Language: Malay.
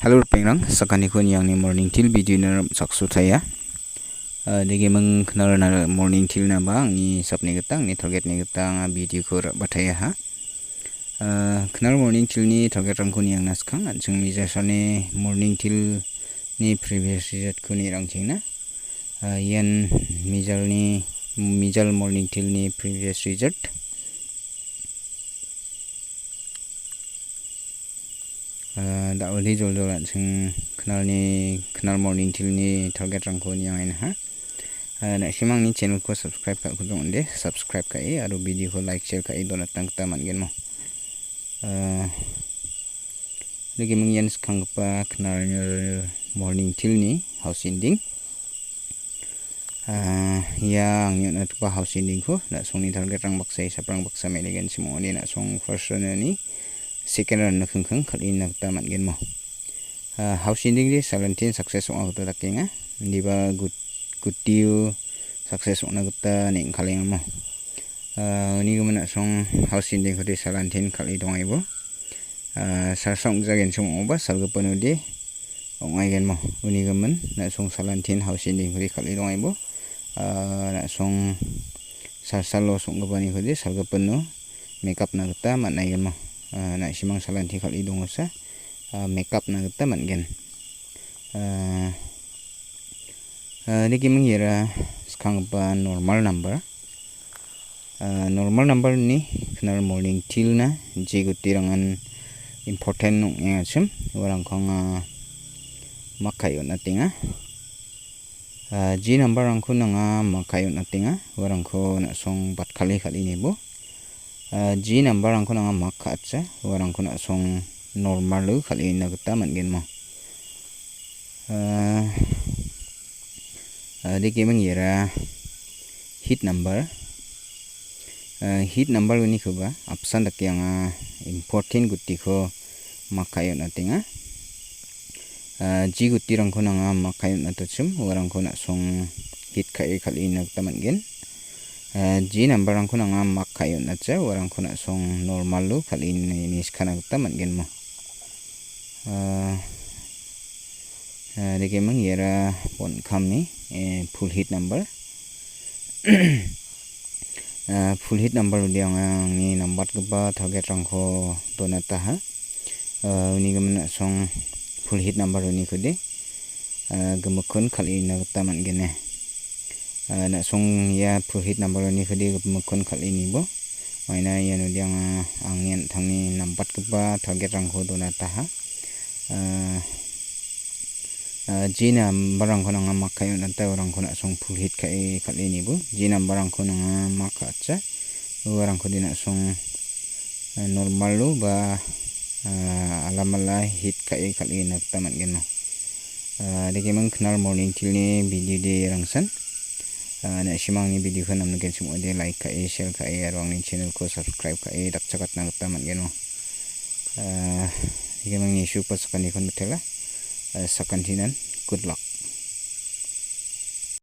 Hello pengrang sakani kun yang ni morning till video na saksu thaya dege mang khnar na morning till na bang ni sapni gatang ni target ni gatang video ko bathaya ha khnar morning till ni target rang kun yang naskang anjung mi jasane morning till ni previous result kun ni rang chingna yan mijal morning till ni previous result da oli jol sing knal morning till ni target rang ko yang ain ha na simang ni channel ko subscribe ka ko dong de subscribe ka e aru video ko like share ka e don tang ta man gen mo lagi meng yan skang pa knal morning till ni house ending yang yon at pa house ending ko na song ni target rang baksa saprang baksa me legen simo ni na song first ni second run khang khali nak ta man gen mo house ending di 17 success ong ta takinga diba good deal success ong ta ning khaling mo ni gumna song house ending ko di 17 khali dongai bo sa song jagen song oba salga panu di ong ai gen mo uni gumen na song 17 house ending ko di khali dongai bo na song salo song gabani ko di salga panu makeup na ta man ai gen mo na simang salan thi khali dong sa makeup na ta man gen deki mengira skang pa normal number ni khnar morning till na je guti rangan important nong ngachim warang khong makayon atinga ji number rang khun nga makayon atinga warang kho na song bat khali ni bo G number ang ko nga makatsa warang ko na song normal lu khali na gata man gen mo deki mengira hit number ni ko ba option dak yang important guti ko makayon atinga G guti rang ko nga makayon atochum warang ko na song hit khali na gata man gen G number ang kuna nga makayon na cha warang kuna song normal lu khali ni skana ta man gen mo deke mang yera pon kham ni full hit number full hit number diang ni number ba target rang ko donata ha ni gamna song full hit number ni ko de gamakon khali na ta man gen na song ya full hit number ni khodi mukon khali ni bo maina ya no diang angin thangni number ba target rang ko dona ta ha ji number rang ko nga makai na ta rang ko na song full hit khali ni bo ji number rang ko nga makacha warang ko dina song normal lu ba alamala hit khali na ta man gen no deke mang knal morning till ni video de rangsan na simang ni video kan namna gen semua de like ka share ka arong ni channel ko subscribe ka dak chakat na ta man gen mo gemang ni super sakani kon betela sakantinan good luck